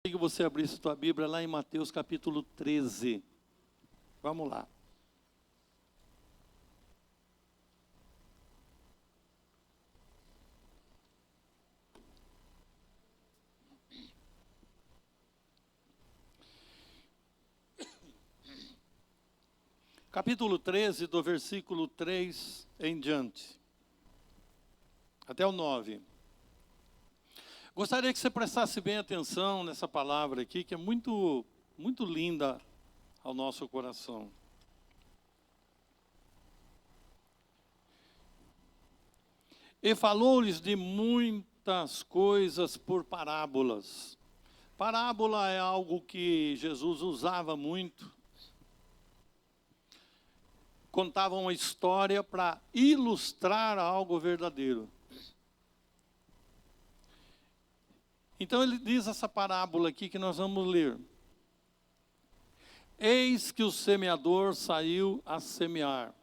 Que você abrisse sua Bíblia lá em Mateus capítulo 13. Vamos lá. Capítulo 13, do versículo 3 em diante. Até o 9. Gostaria que você prestasse bem atenção nessa palavra aqui, que é muito linda ao nosso coração. E falou-lhes de muitas coisas por parábolas. Parábola é algo que Jesus usava muito. Contava uma história para ilustrar algo verdadeiro. Então ele diz essa parábola aqui que nós vamos ler. Eis que o semeador saiu a semear.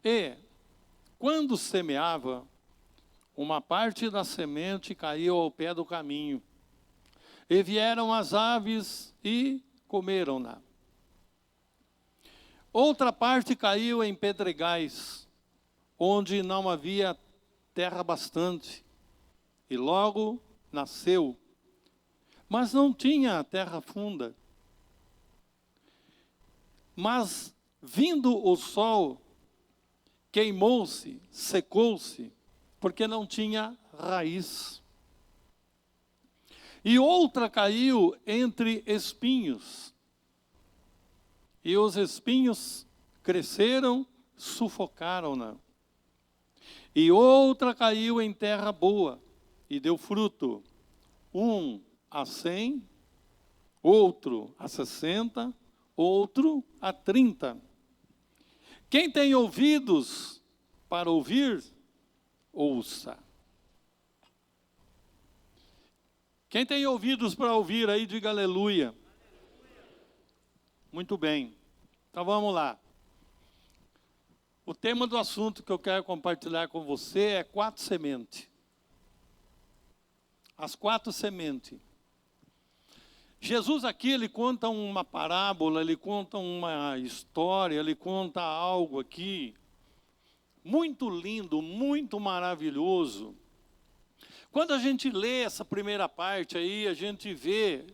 E, quando semeava, uma parte da semente caiu ao pé do caminho. E vieram as aves e comeram-na. Outra parte caiu em pedregais, onde não havia terra bastante. E logo nasceu, mas não tinha terra funda. Mas, vindo o sol, queimou-se, secou-se, porque não tinha raiz. E outra caiu entre espinhos. E os espinhos cresceram, sufocaram-na. E outra caiu em terra boa, e deu fruto, um a 100, outro a 60, outro a 30. Quem tem ouvidos para ouvir, ouça. Quem tem ouvidos para ouvir aí, diga aleluia. Muito bem, então vamos lá. O tema do assunto que eu quero compartilhar com você é 4 sementes. As 4 sementes. Jesus aqui, ele conta uma parábola, ele conta uma história, ele conta algo aqui muito lindo, muito maravilhoso. Quando a gente lê essa primeira parte aí, a gente vê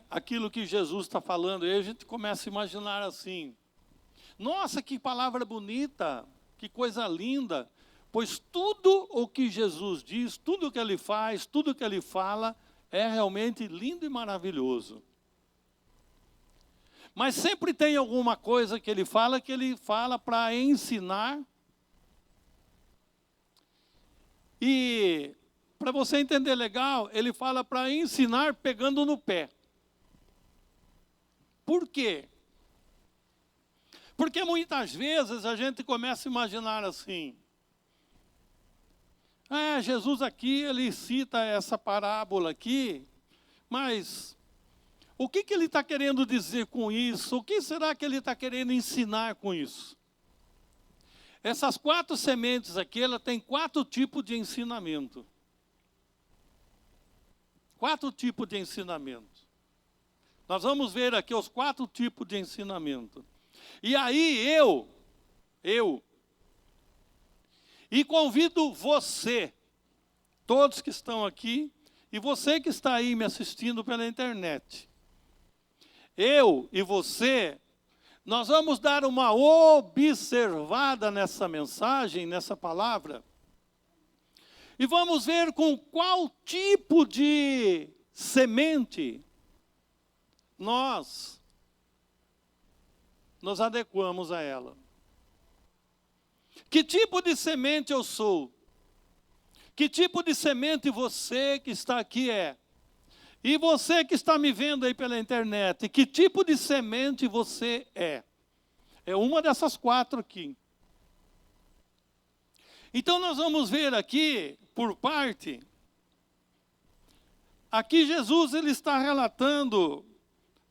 aquilo que Jesus está falando, aí a gente começa a imaginar assim, nossa, que palavra bonita, que coisa linda. Pois tudo o que Jesus diz, tudo o que ele faz, tudo o que ele fala, é realmente lindo e maravilhoso. Mas sempre tem alguma coisa que ele fala para ensinar. E, para você entender legal, ele fala para ensinar pegando no pé. Por quê? Porque muitas vezes a gente começa a imaginar assim, Jesus aqui, ele cita essa parábola aqui, mas o que ele está querendo dizer com isso? O que será que ele está querendo ensinar com isso? Essas 4 sementes aqui, ela tem 4 tipos de ensinamento. 4 tipos de ensinamento. Nós vamos ver aqui os 4 tipos de ensinamento. E aí e convido você, todos que estão aqui, e você que está aí me assistindo pela internet. Eu e você, nós vamos dar uma observada nessa mensagem, nessa palavra, e vamos ver com qual tipo de semente nós nos adequamos a ela. Que tipo de semente eu sou? Que tipo de semente você que está aqui é? E você que está me vendo aí pela internet, que tipo de semente você é? É uma dessas 4 aqui. Então nós vamos ver aqui, por parte, aqui Jesus ele está relatando,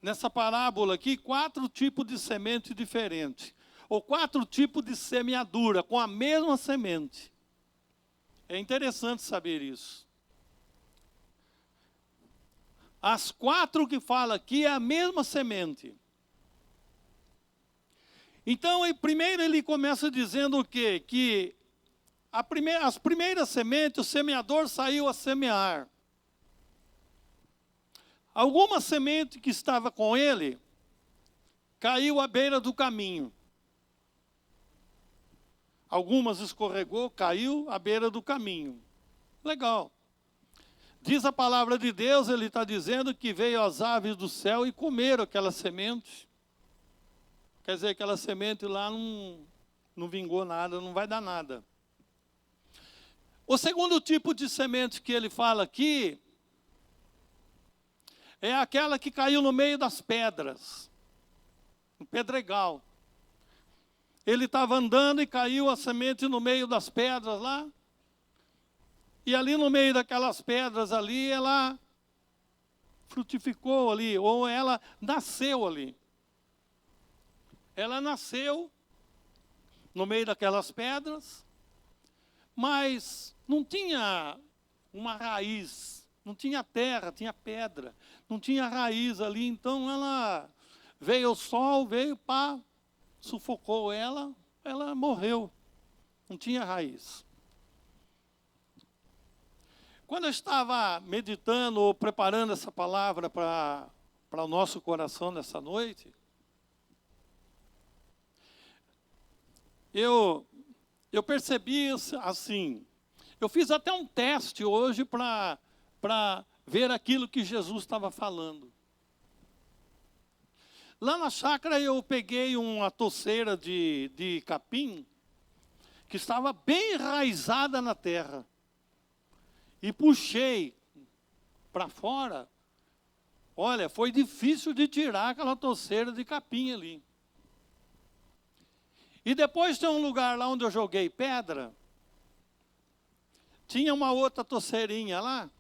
nessa parábola aqui, 4 tipos de semente diferentes. Ou 4 tipos de semeadura, com a mesma semente. É interessante saber isso. As 4 que fala aqui é a mesma semente. Então, primeiro ele começa dizendo o quê? Que as primeiras sementes, o semeador saiu a semear. Alguma semente que estava com ele caiu à beira do caminho. Algumas escorregou, caiu à beira do caminho. Legal. Diz a palavra de Deus, ele está dizendo que veio as aves do céu e comeram aquela semente. Quer dizer, aquela semente lá não vingou nada, não vai dar nada. O segundo tipo de semente que ele fala aqui é aquela que caiu no meio das pedras, no pedregal. Ele estava andando e caiu a semente no meio das pedras lá. E ali no meio daquelas pedras ali, ela frutificou ali, ou ela nasceu ali. Ela nasceu no meio daquelas pedras, mas não tinha uma raiz, não tinha terra, tinha pedra, não tinha raiz ali, então ela veio o sol, veio, pá, sufocou ela, ela morreu, não tinha raiz. Quando eu estava meditando ou preparando essa palavra para o nosso coração nessa noite, eu percebi assim, eu fiz até um teste hoje para ver aquilo que Jesus estava falando. Lá na chácara eu peguei uma toceira de capim, que estava bem enraizada na terra, e puxei para fora. Olha, foi difícil de tirar aquela toceira de capim ali. E depois tem um lugar lá onde eu joguei pedra, tinha uma outra toceirinha lá.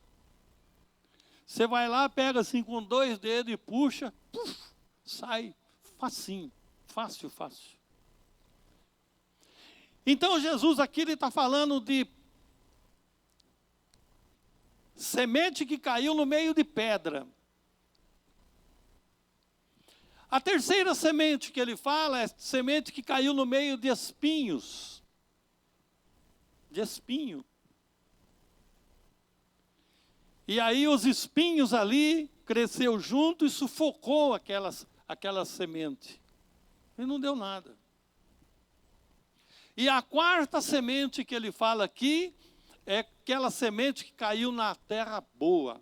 Você vai lá, pega assim com 2 dedos e puxa, puf, sai facinho, fácil. Então Jesus aqui ele está falando de semente que caiu no meio de pedra. A terceira semente que ele fala é semente que caiu no meio de espinhos. De espinho. E aí os espinhos ali cresceu junto e sufocou aquela semente. E não deu nada. E a quarta semente que ele fala aqui é aquela semente que caiu na terra boa.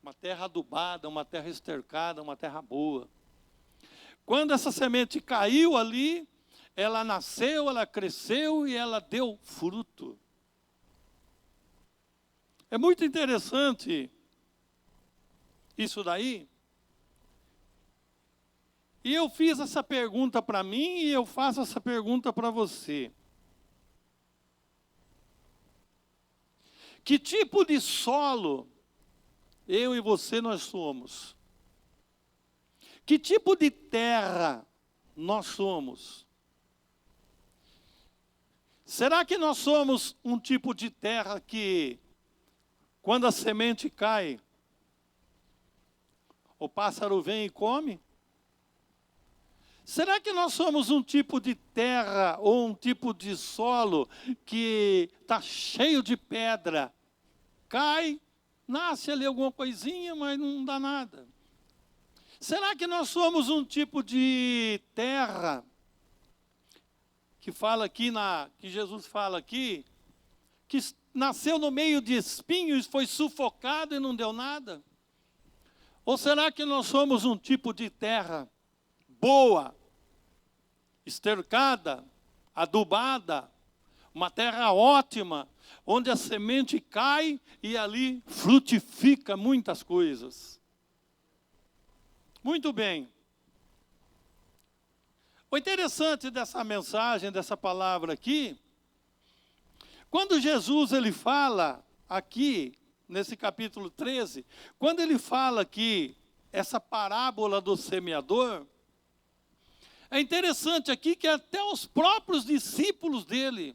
Uma terra adubada, uma terra estercada, uma terra boa. Quando essa semente caiu ali, ela nasceu, ela cresceu e ela deu fruto. É muito interessante isso daí. E eu fiz essa pergunta para mim e eu faço essa pergunta para você. Que tipo de solo eu e você nós somos? Que tipo de terra nós somos? Será que nós somos um tipo de terra que, quando a semente cai, o pássaro vem e come? Será que nós somos um tipo de terra ou um tipo de solo que está cheio de pedra? Cai, nasce ali alguma coisinha, mas não dá nada. Será que nós somos um tipo de terra que fala aqui, que Jesus fala aqui, que nasceu no meio de espinhos, foi sufocado e não deu nada? Ou será que nós somos um tipo de terra boa, estercada, adubada, uma terra ótima, onde a semente cai e ali frutifica muitas coisas? Muito bem. O interessante dessa mensagem, dessa palavra aqui, quando Jesus ele fala aqui, nesse capítulo 13, quando ele fala aqui, essa parábola do semeador, é interessante aqui que até os próprios discípulos dele,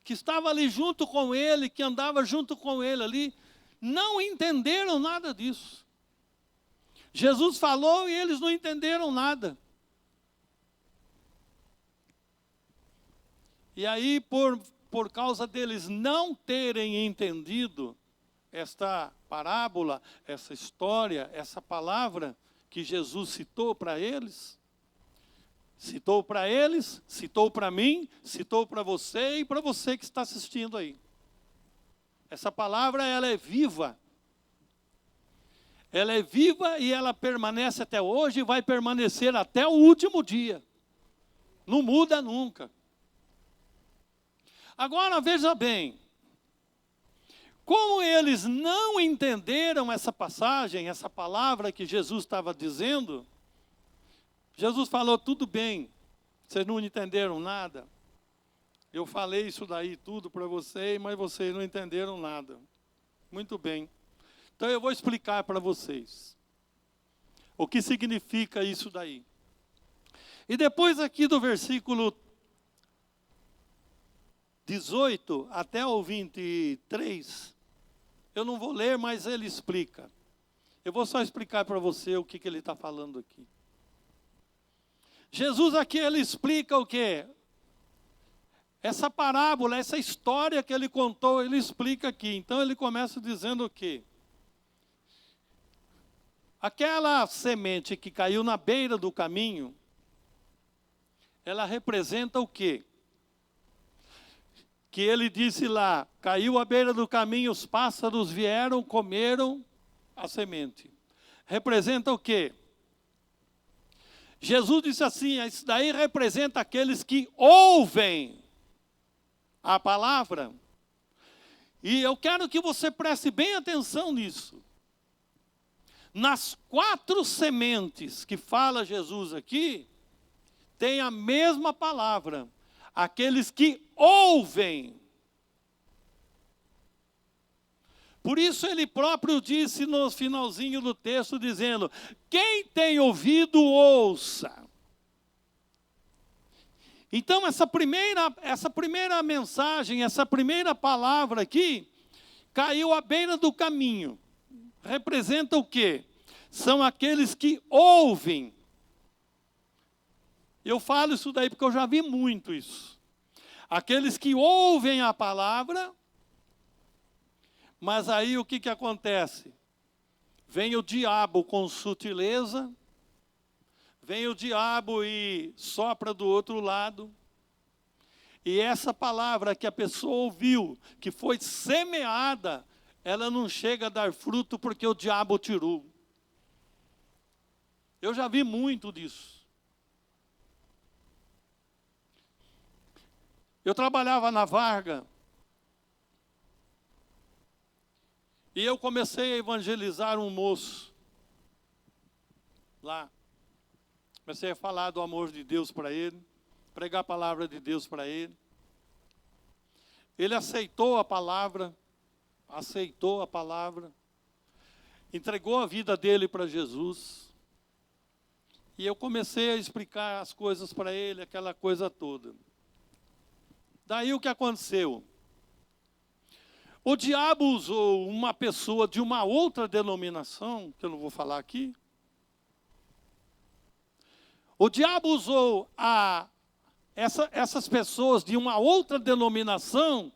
que estavam ali junto com ele, que andavam junto com ele ali, não entenderam nada disso. Jesus falou e eles não entenderam nada. E aí, por causa deles não terem entendido esta parábola, essa história, essa palavra que Jesus citou para eles, citou para mim, citou para você e para você que está assistindo aí. Essa palavra, ela é viva. Ela é viva e ela permanece até hoje e vai permanecer até o último dia. Não muda nunca. Agora, veja bem. Como eles não entenderam essa passagem, essa palavra que Jesus estava dizendo, Jesus falou, tudo bem, vocês não entenderam nada. Eu falei isso daí tudo para vocês, mas vocês não entenderam nada. Muito bem. Então eu vou explicar para vocês o que significa isso daí. E depois aqui do versículo 18 até o 23, eu não vou ler, mas ele explica. Eu vou só explicar para você o que ele está falando aqui. Jesus aqui, ele explica o quê? Essa parábola, essa história que ele contou, ele explica aqui. Então ele começa dizendo o quê? Aquela semente que caiu na beira do caminho, ela representa o quê? Que ele disse lá, caiu à beira do caminho, os pássaros vieram, comeram a semente. Representa o quê? Jesus disse assim, isso daí representa aqueles que ouvem a palavra. E eu quero que você preste bem atenção nisso. Nas 4 sementes que fala Jesus aqui, tem a mesma palavra. Aqueles que ouvem. Por isso ele próprio disse no finalzinho do texto, dizendo, quem tem ouvido, ouça. Então essa primeira mensagem, essa primeira palavra aqui, caiu à beira do caminho. Representa o quê? São aqueles que ouvem. Eu falo isso daí porque eu já vi muito isso. Aqueles que ouvem a palavra, mas aí o que acontece? Vem o diabo com sutileza, vem o diabo e sopra do outro lado. E essa palavra que a pessoa ouviu, que foi semeada, ela não chega a dar fruto porque o diabo tirou. Eu já vi muito disso. Eu trabalhava na Varga e eu comecei a evangelizar um moço lá. Comecei a falar do amor de Deus para ele, pregar a palavra de Deus para ele. Ele aceitou a palavra, entregou a vida dele para Jesus. E eu comecei a explicar as coisas para ele, aquela coisa toda. Daí o que aconteceu? O diabo usou uma pessoa de uma outra denominação, que eu não vou falar aqui. O diabo usou essas pessoas de uma outra denominação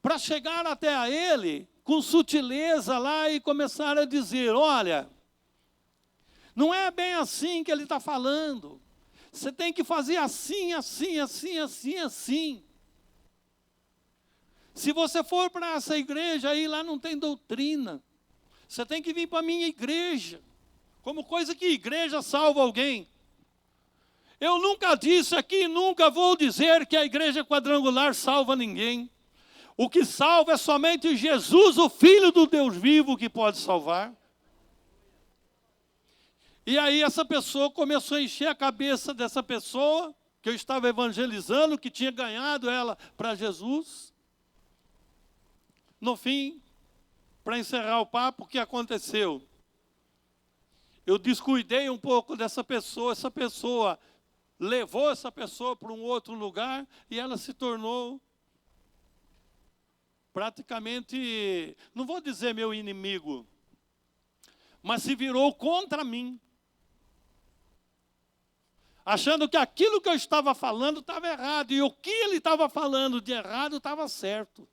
para chegar até a ele com sutileza lá e começar a dizer, olha, não é bem assim que ele está falando. Você tem que fazer assim, assim, assim, assim, assim. Se você for para essa igreja aí, lá não tem doutrina. Você tem que vir para a minha igreja. Como coisa que igreja salva alguém. Eu nunca disse aqui, nunca vou dizer que a igreja quadrangular salva ninguém. O que salva é somente Jesus, o Filho do Deus vivo, que pode salvar. E aí essa pessoa começou a encher a cabeça dessa pessoa, que eu estava evangelizando, que tinha ganhado ela para Jesus. No fim, para encerrar o papo, o que aconteceu? Eu descuidei um pouco dessa pessoa, essa pessoa levou essa pessoa para um outro lugar e ela se tornou praticamente, não vou dizer meu inimigo, mas se virou contra mim. Achando que aquilo que eu estava falando estava errado, e o que ele estava falando de errado estava certo.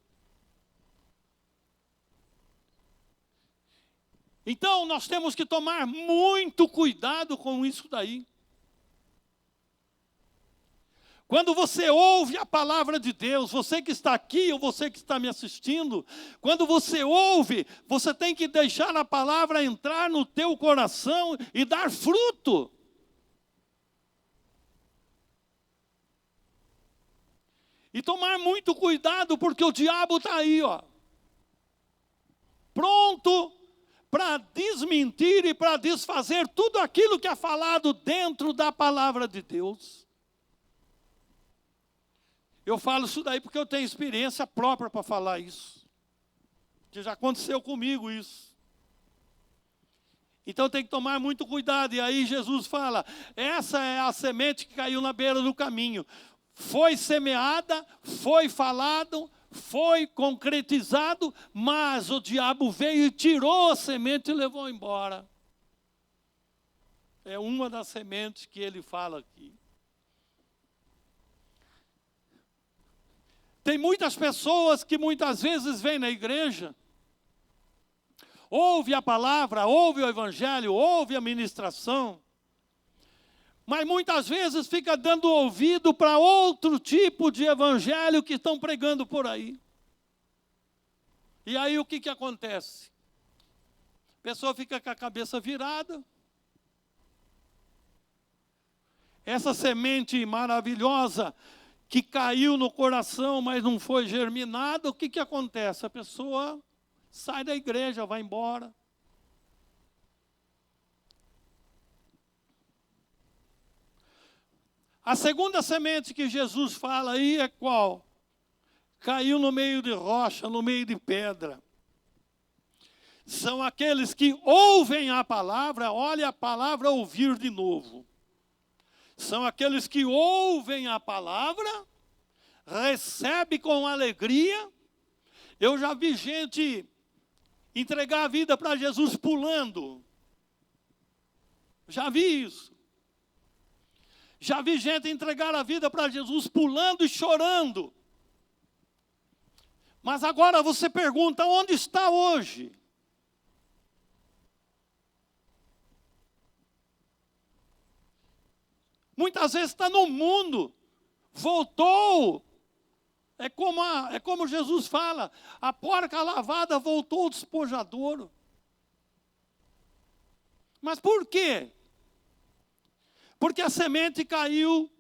Então, nós temos que tomar muito cuidado com isso daí. Quando você ouve a palavra de Deus, você que está aqui ou você que está me assistindo, quando você ouve, você tem que deixar a palavra entrar no teu coração e dar fruto. E tomar muito cuidado, porque o diabo está aí, ó, pronto para desmentir e para desfazer tudo aquilo que é falado dentro da palavra de Deus. Eu falo isso daí porque eu tenho experiência própria para falar isso. Que já aconteceu comigo isso. Então tem que tomar muito cuidado. E aí Jesus fala, essa é a semente que caiu na beira do caminho. Foi semeada, foi falado, foi concretizado, mas o diabo veio e tirou a semente e levou embora. É uma das sementes que ele fala aqui. Tem muitas pessoas que muitas vezes vêm na igreja, ouve a palavra, ouve o evangelho, ouve a ministração, mas muitas vezes fica dando ouvido para outro tipo de evangelho que estão pregando por aí. E aí o que acontece? A pessoa fica com a cabeça virada. Essa semente maravilhosa que caiu no coração, mas não foi germinada, o que acontece? A pessoa sai da igreja, vai embora. A segunda semente que Jesus fala aí é qual? Caiu no meio de rocha, no meio de pedra. São aqueles que ouvem a palavra, olha a palavra ouvir de novo. São aqueles que ouvem a palavra, recebem com alegria. Eu já vi gente entregar a vida para Jesus pulando. Já vi isso. Já vi gente entregar a vida para Jesus pulando e chorando. Mas agora você pergunta, onde está hoje? Muitas vezes está no mundo, voltou. É como Jesus fala, a porca lavada voltou ao despojadouro. Mas por quê? Porque a semente caiu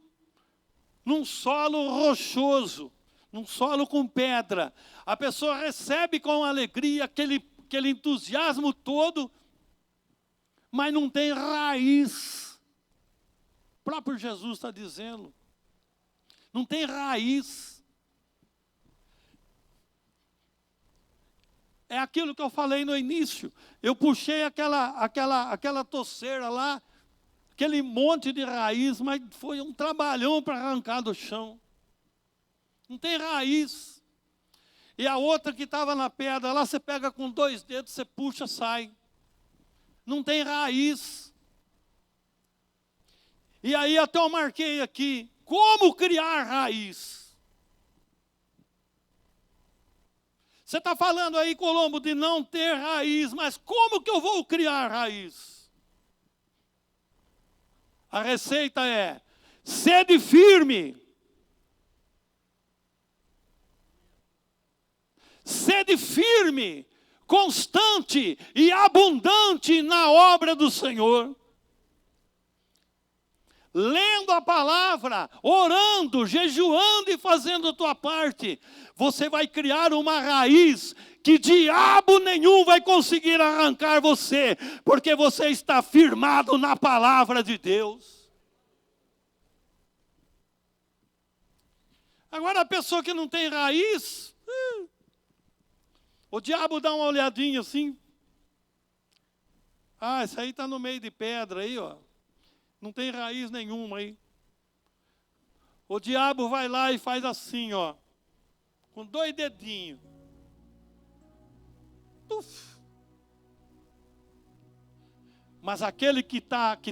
num solo rochoso, num solo com pedra. A pessoa recebe com alegria aquele entusiasmo todo, mas não tem raiz. O próprio Jesus está dizendo. Não tem raiz. É aquilo que eu falei no início. Eu puxei aquela toceira lá, aquele monte de raiz, mas foi um trabalhão para arrancar do chão. Não tem raiz. E a outra que estava na pedra, lá você pega com 2 dedos, você puxa, sai. Não tem raiz. E aí até eu marquei aqui, como criar raiz? Você está falando aí, Colombo, de não ter raiz, mas como que eu vou criar raiz? A receita é, sede firme. Sede firme, constante e abundante na obra do Senhor. Lendo a palavra, orando, jejuando e fazendo a tua parte, você vai criar uma raiz que diabo nenhum vai conseguir arrancar você, porque você está firmado na palavra de Deus. Agora a pessoa que não tem raiz, o diabo dá uma olhadinha assim. Ah, isso aí está no meio de pedra aí, ó. Não tem raiz nenhuma aí. O diabo vai lá e faz assim, ó. Com 2 dedinhos. tuf. Mas aquele que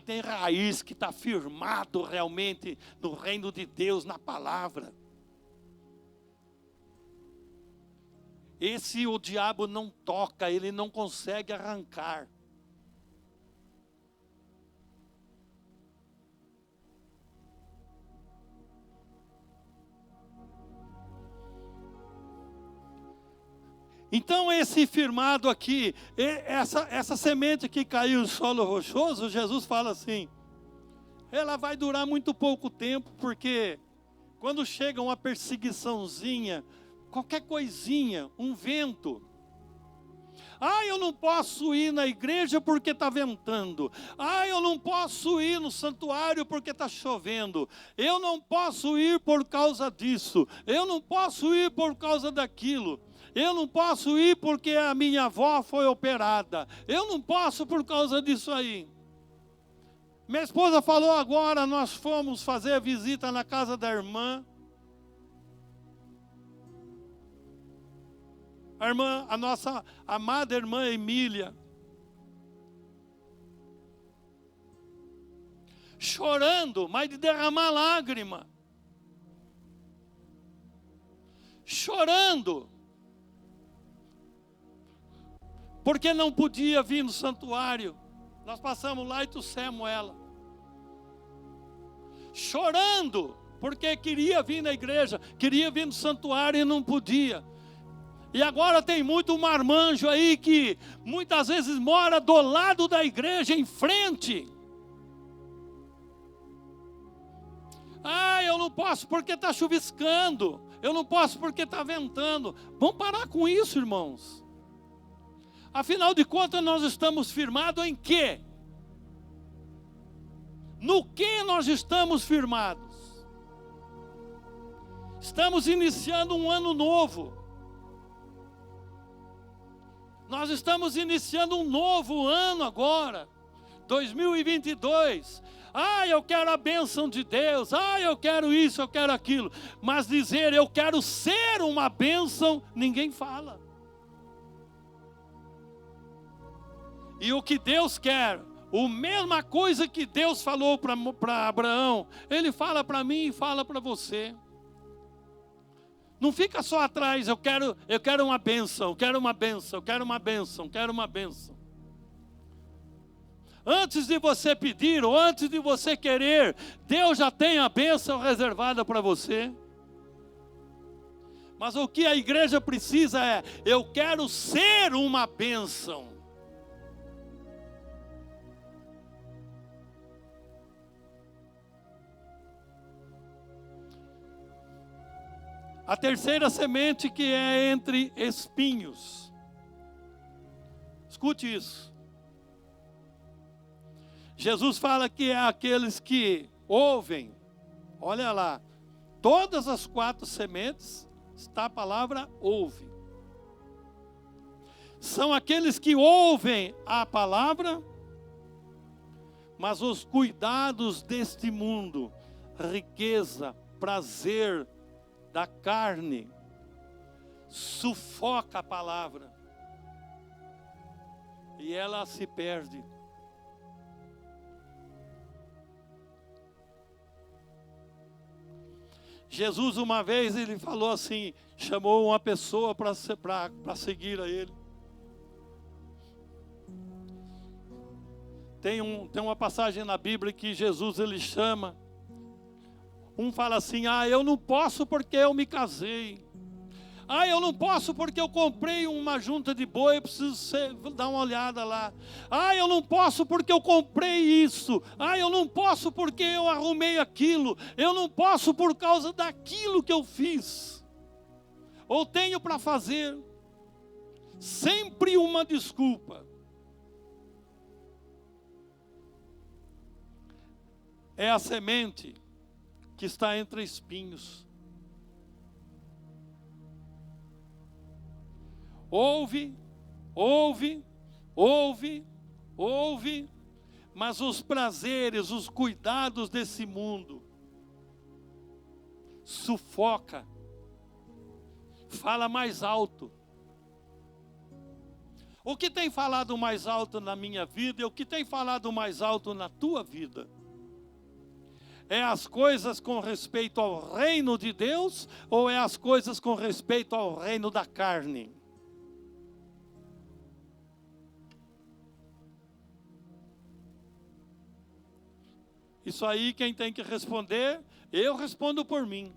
tem raiz, que está firmado realmente no reino de Deus, na palavra, esse o diabo não toca, ele não consegue arrancar. Então esse firmado aqui, essa semente que caiu no solo rochoso, Jesus fala assim, ela vai durar muito pouco tempo, porque quando chega uma perseguiçãozinha, qualquer coisinha, um vento, eu não posso ir na igreja porque está ventando, eu não posso ir no santuário porque está chovendo, eu não posso ir por causa disso, eu não posso ir por causa daquilo, eu não posso ir porque a minha avó foi operada, eu não posso por causa disso aí. Minha esposa falou agora, nós fomos fazer a visita na casa da irmã. A nossa amada irmã Emília. Chorando, mas de derramar lágrima. Chorando. Porque não podia vir no santuário. Nós passamos lá e trouxemos ela. Chorando, porque queria vir na igreja, queria vir no santuário e não podia. E agora tem muito marmanjo aí que muitas vezes mora do lado da igreja, em frente. Eu não posso porque está chuviscando. Eu não posso porque está ventando. Vamos parar com isso, irmãos. Afinal de contas, nós estamos firmados em quê? No que nós estamos firmados? Estamos iniciando um ano novo. Nós estamos iniciando um novo ano agora, 2022. Eu quero a bênção de Deus. Eu quero isso, eu quero aquilo. Mas dizer eu quero ser uma bênção, ninguém fala. E o que Deus quer, a mesma coisa que Deus falou para Abraão, Ele fala para mim e fala para você. Não fica só atrás, eu quero uma bênção, eu quero uma bênção, eu quero uma bênção, eu quero uma bênção. Antes de você pedir, ou antes de você querer, Deus já tem a bênção reservada para você. Mas o que a igreja precisa é, eu quero ser uma bênção. A terceira semente que é entre espinhos. Escute isso. Jesus fala que é aqueles que ouvem. Olha lá. Todas as 4 sementes, está a palavra ouve. São aqueles que ouvem a palavra, mas os cuidados deste mundo, riqueza, prazer da carne, sufoca a palavra e ela se perde. Jesus uma vez ele falou assim, chamou uma pessoa para seguir a ele. Tem uma passagem na Bíblia que Jesus ele chama. Um fala assim, eu não posso porque eu me casei. Eu não posso porque eu comprei uma junta de boi, eu preciso dar uma olhada lá. Eu não posso porque eu comprei isso. Eu não posso porque eu arrumei aquilo. Eu não posso por causa daquilo que eu fiz. Ou tenho para fazer. Sempre uma desculpa. É a semente que está entre espinhos. Ouve, ouve, ouve, ouve, mas os prazeres, os cuidados desse mundo sufoca, fala mais alto. O que tem falado mais alto na minha vida e o que tem falado mais alto na tua vida? É as coisas com respeito ao reino de Deus ou é as coisas com respeito ao reino da carne? Isso aí quem tem que responder, eu respondo por mim.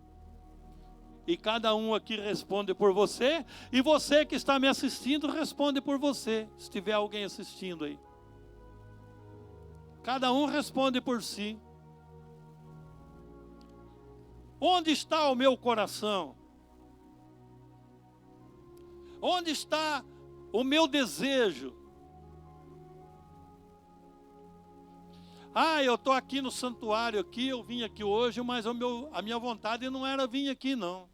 E cada um aqui responde por você, e você que está me assistindo responde por você, se tiver alguém assistindo aí. Cada um responde por si. Onde está o meu coração? Onde está o meu desejo? Ah, eu estou aqui no santuário, aqui, eu vim aqui hoje, mas a minha vontade não era vir aqui não.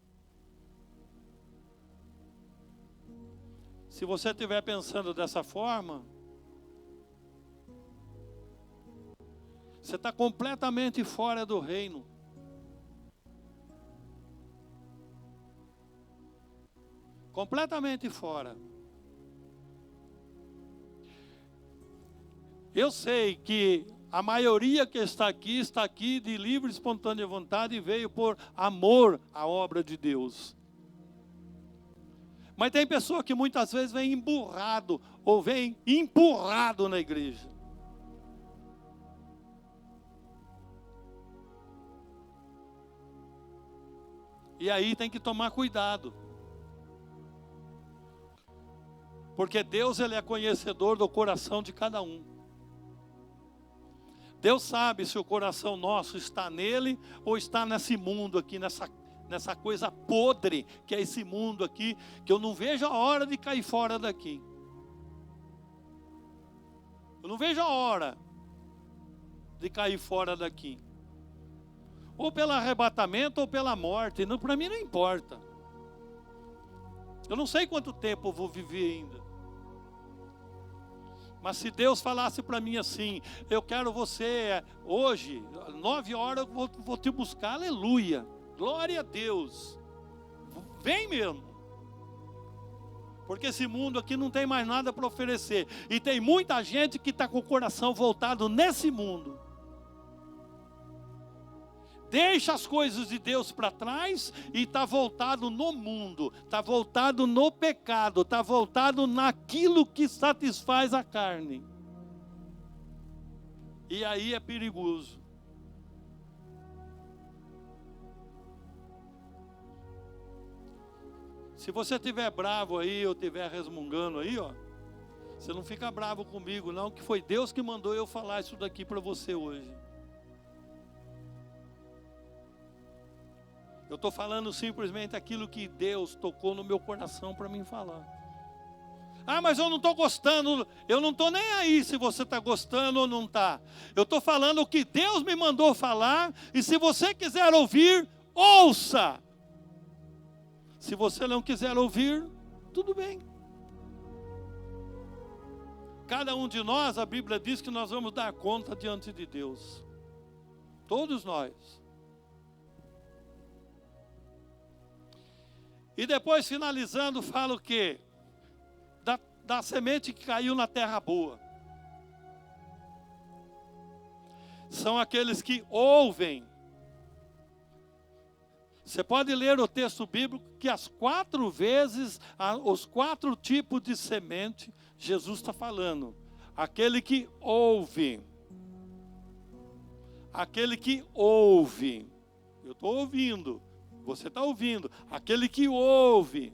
Se você estiver pensando dessa forma, você está completamente fora do reino. Completamente fora. Eu sei que a maioria que está aqui de livre e espontânea vontade e veio por amor à obra de Deus. Mas tem pessoa que muitas vezes vem emburrado ou vem empurrado na igreja. E aí tem que tomar cuidado. Porque Deus, Ele é conhecedor do coração de cada um. Deus sabe se o coração nosso está nele ou está nesse mundo aqui, nessa coisa podre que é esse mundo aqui, que eu não vejo a hora de cair fora daqui. Eu não vejo a hora de cair fora daqui. Ou pelo arrebatamento ou pela morte, para mim não importa. Eu não sei quanto tempo eu vou viver ainda. Mas se Deus falasse para mim assim, eu quero você hoje, 9 horas eu vou te buscar, aleluia, glória a Deus, vem mesmo. Porque esse mundo aqui não tem mais nada para oferecer. E tem muita gente que está com o coração voltado nesse mundo. Deixa as coisas de Deus para trás e está voltado no mundo, está voltado no pecado, está voltado naquilo que satisfaz a carne. E aí é perigoso. Se você estiver bravo aí ou estiver resmungando aí, ó, você não fica bravo comigo não, que foi Deus que mandou eu falar isso daqui para você hoje. Eu estou falando simplesmente aquilo que Deus tocou no meu coração para mim falar. Ah, mas eu não estou gostando, eu não estou nem aí se você está gostando ou não está. Eu estou falando o que Deus me mandou falar, e se você quiser ouvir, ouça. Se você não quiser ouvir, tudo bem. Cada um de nós, a Bíblia diz que nós vamos dar conta diante de Deus. Todos nós. E depois, finalizando, fala o quê? Da semente que caiu na terra boa. São aqueles que ouvem. Você pode ler o texto bíblico que as 4 vezes, os 4 tipos de semente, Jesus está falando. Aquele que ouve. Aquele que ouve. Eu estou ouvindo. Você está ouvindo, aquele que ouve,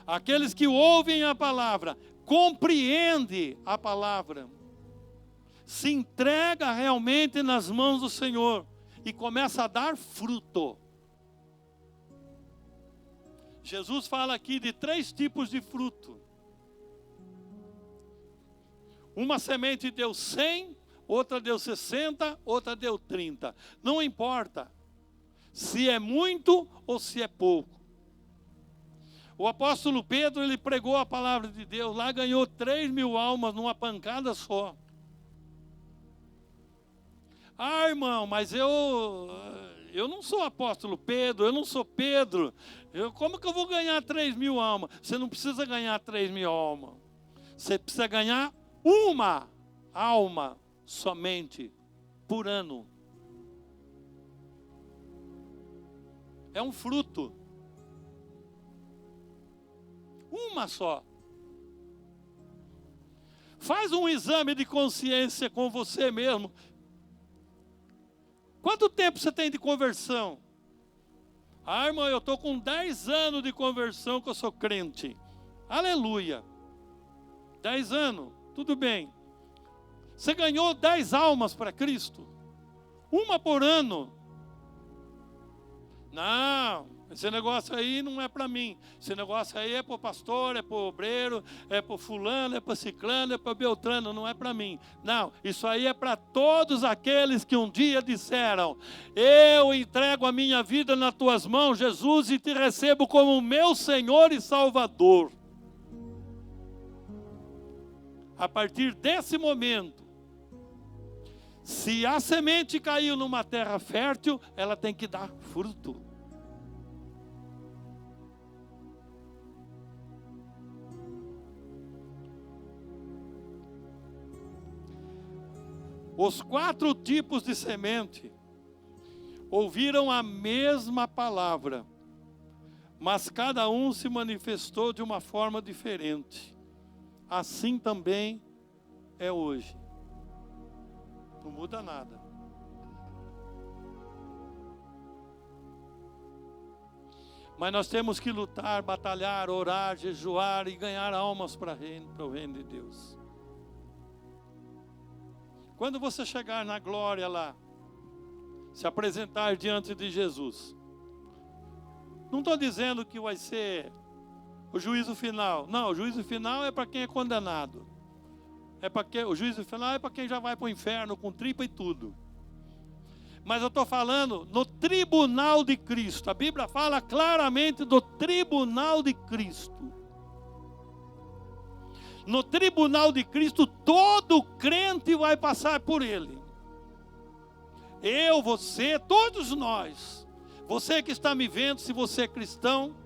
aqueles que ouvem a palavra, compreende a palavra, se entrega realmente nas mãos do Senhor e começa a dar fruto. Jesus fala aqui de 3 tipos de fruto. Uma semente deu 100, outra deu 60, outra deu 30. Não importa se é muito ou se é pouco. O apóstolo Pedro, ele pregou a palavra de Deus lá, ganhou 3.000 almas numa pancada só. Ah, irmão, mas eu eu não sou apóstolo Pedro, eu não sou Pedro. Como que eu vou ganhar 3.000 almas? Você não precisa ganhar 3.000 almas. Você precisa ganhar uma alma somente por ano. É um fruto. Uma só. Faz um exame de consciência com você mesmo. Quanto tempo você tem de conversão? Ah, irmão, eu estou com 10 anos de conversão que eu sou crente. Aleluia. 10 anos, tudo bem. Você ganhou 10 almas para Cristo? Uma por ano. Não, esse negócio aí não é para mim. Esse negócio aí é para o pastor, é para o obreiro, é para o fulano, é para o ciclano, é para o beltrano, não é para mim. Não, isso aí é para todos aqueles que um dia disseram: eu entrego a minha vida nas tuas mãos, Jesus, e te recebo como meu Senhor e Salvador. A partir desse momento, se a semente caiu numa terra fértil, ela tem que dar fruto. Os 4 tipos de semente ouviram a mesma palavra, mas cada um se manifestou de uma forma diferente. Assim também é hoje. Não muda nada. Mas nós temos que lutar, batalhar, orar, jejuar e ganhar almas para o reino de Deus. Quando você chegar na glória lá, se apresentar diante de Jesus, não estou dizendo que vai ser o juízo final. Não, o juízo final é para quem é condenado. O juízo final é para quem já vai para o inferno com tripa e tudo. Mas eu estou falando no tribunal de Cristo. A Bíblia fala claramente do tribunal de Cristo. No tribunal de Cristo, todo crente vai passar por ele. Eu, você, todos nós. Você que está me vendo, se você é cristão,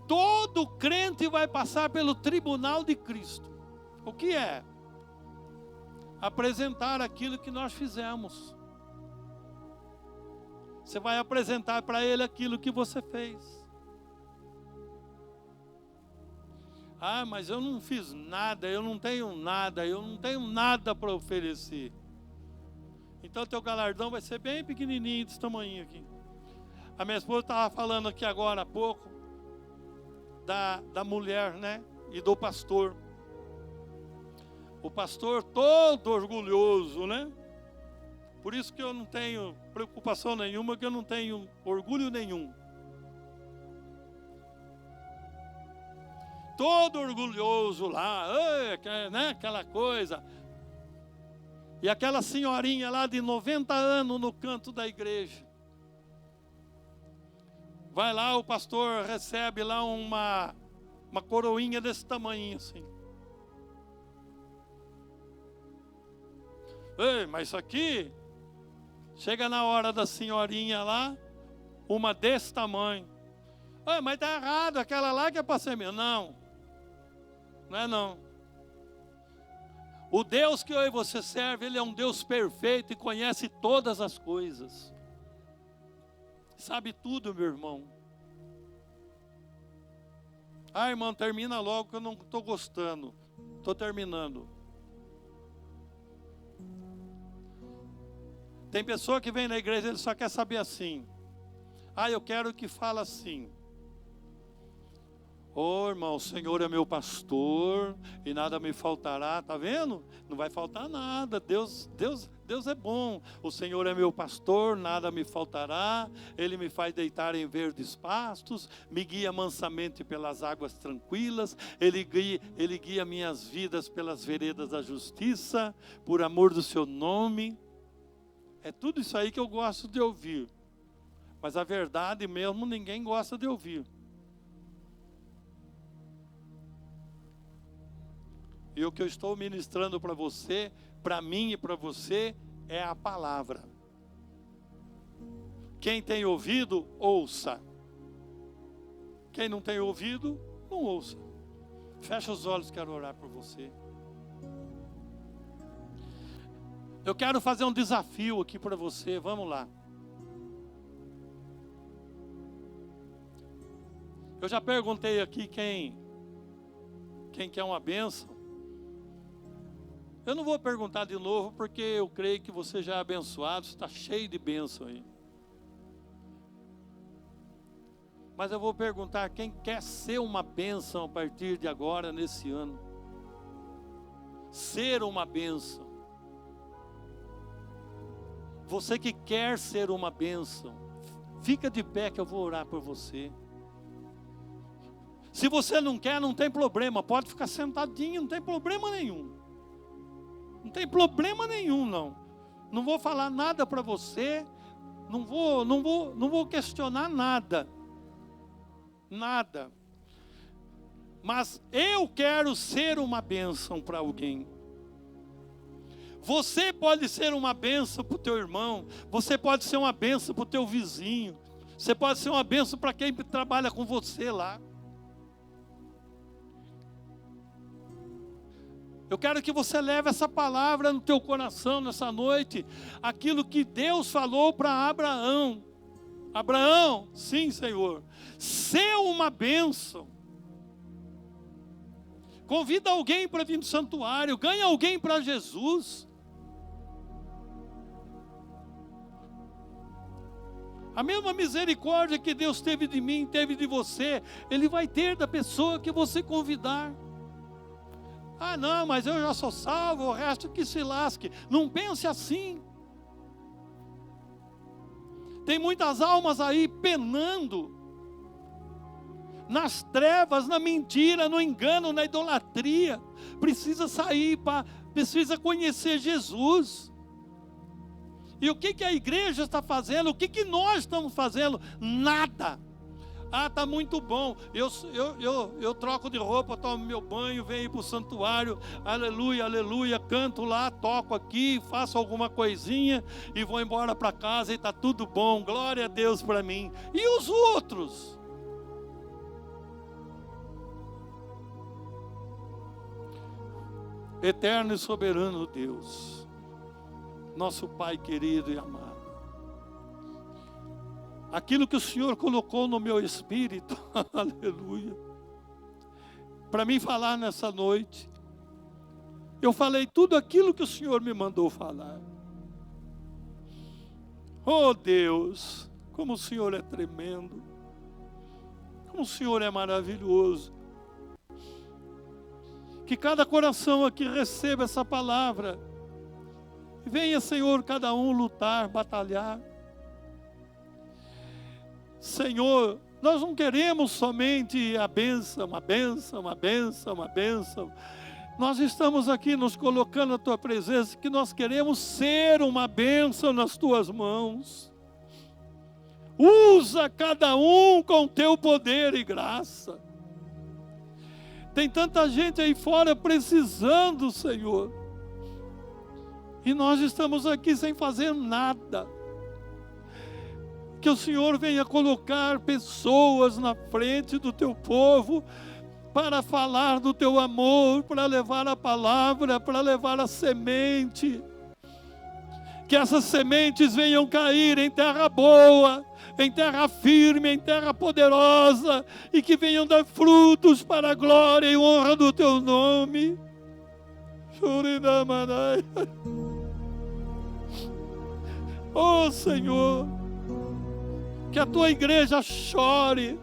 todo crente vai passar pelo tribunal de Cristo. O que é? Apresentar aquilo que nós fizemos. Você vai apresentar para ele aquilo que você fez. Ah, mas eu não fiz nada, eu não tenho nada para oferecer. Então teu galardão vai ser bem pequenininho, desse tamanho aqui. A minha esposa estava falando aqui agora há pouco da mulher, né? E do pastor. O pastor todo orgulhoso, né? Por isso que eu não tenho preocupação nenhuma, que eu não tenho orgulho nenhum. Todo orgulhoso lá, né? Aquela coisa. E aquela senhorinha lá de 90 anos no canto da igreja. Vai lá, o pastor recebe lá uma coroinha desse tamanho assim. Ei, mas isso aqui, chega na hora da senhorinha lá, uma desse tamanho. Ei, mas está errado, aquela lá que é para ser minha. Não, não é não. O Deus que eu e você serve, Ele é um Deus perfeito e conhece todas as coisas. Sabe tudo, meu irmão. Ah, irmão, termina logo que eu não estou gostando. Estou terminando. Tem pessoa que vem na igreja e ele só quer saber assim. Ah, eu quero que fala assim. Ô irmão, o Senhor é meu pastor e nada me faltará, tá vendo? Não vai faltar nada, Deus é bom. O Senhor é meu pastor, nada me faltará. Ele me faz deitar em verdes pastos, me guia mansamente pelas águas tranquilas. Ele guia minhas vidas pelas veredas da justiça, por amor do seu nome. É tudo isso aí que eu gosto de ouvir. Mas a verdade mesmo ninguém gosta de ouvir. E o que eu estou ministrando para você, para mim e para você, é a palavra. Quem tem ouvido, ouça. Quem não tem ouvido, não ouça. Fecha os olhos, quero orar por você. Eu quero fazer um desafio aqui para você, vamos lá. Eu já perguntei aqui quem quer uma bênção. Eu não vou perguntar de novo, porque eu creio que você já é abençoado, está cheio de bênção aí. Mas eu vou perguntar quem quer ser uma bênção a partir de agora, nesse ano. Ser uma bênção. Você que quer ser uma bênção, fica de pé que eu vou orar por você. Se você não quer, não tem problema, pode ficar sentadinho, não tem problema nenhum. Não tem problema nenhum, não. Não vou falar nada para você, não vou questionar nada. Nada. Mas eu quero ser uma bênção para alguém. Você pode ser uma bênção para o teu irmão, você pode ser uma bênção para o teu vizinho, você pode ser uma bênção para quem trabalha com você lá. Eu quero que você leve essa palavra no teu coração nessa noite, aquilo que Deus falou para Abraão. Abraão, sim, Senhor, ser uma bênção. Convida alguém para vir no santuário, ganha alguém para Jesus. A mesma misericórdia que Deus teve de mim, teve de você, Ele vai ter da pessoa que você convidar. Ah não, mas eu já sou salvo, o resto que se lasque. Não pense assim. Tem muitas almas aí penando, nas trevas, na mentira, no engano, na idolatria. Precisa sair, precisa conhecer Jesus. E o que a igreja está fazendo? O que nós estamos fazendo? Nada. Ah, está muito bom, eu troco de roupa, tomo meu banho, venho para o santuário, aleluia, aleluia, canto lá, toco aqui, faço alguma coisinha e vou embora para casa e está tudo bom, glória a Deus para mim. E os outros? Eterno e soberano Deus, nosso Pai querido e amado, aquilo que o Senhor colocou no meu espírito, aleluia, para mim falar nessa noite, eu falei tudo aquilo que o Senhor me mandou falar. Oh Deus, como o Senhor é tremendo, como o Senhor é maravilhoso. Que cada coração aqui receba essa palavra. Venha, Senhor, cada um lutar, batalhar. Senhor, nós não queremos somente a bênção, uma bênção, uma bênção, uma bênção. Nós estamos aqui nos colocando na Tua presença, que nós queremos ser uma bênção nas Tuas mãos. Usa cada um com Teu poder e graça. Tem tanta gente aí fora precisando, Senhor. E nós estamos aqui sem fazer nada. Que o Senhor venha colocar pessoas na frente do Teu povo para falar do Teu amor, para levar a palavra, para levar a semente. Que essas sementes venham cair em terra boa, em terra firme, em terra poderosa, e que venham dar frutos para a glória e honra do Teu nome. Oh Senhor, que a Tua igreja chore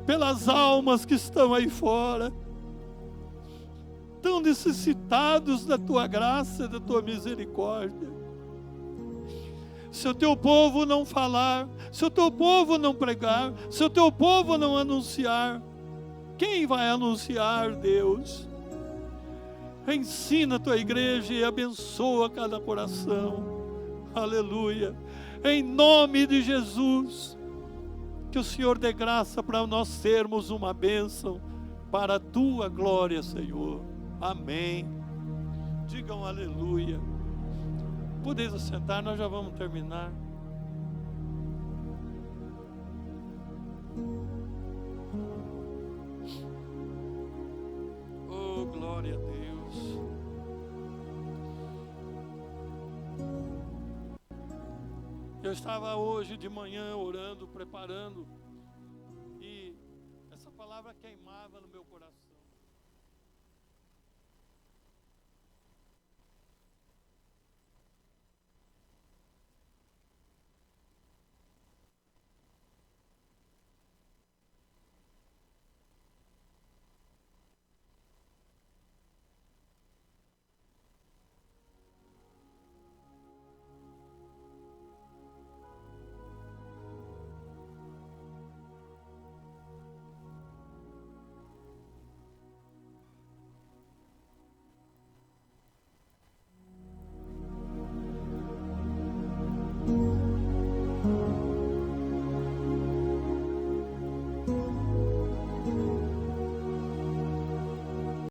pelas almas que estão aí fora, tão necessitados da Tua graça, da Tua misericórdia. Se o Teu povo não falar, se o Teu povo não pregar, se o Teu povo não anunciar, quem vai anunciar, Deus? Ensina a Tua igreja e abençoa cada coração. Aleluia. Em nome de Jesus, que o Senhor dê graça para nós sermos uma bênção para a Tua glória, Senhor. Amém. Digam aleluia. Podeis assentar, nós já vamos terminar. Glória a Deus. Eu estava hoje de manhã orando, preparando, e essa palavra queimada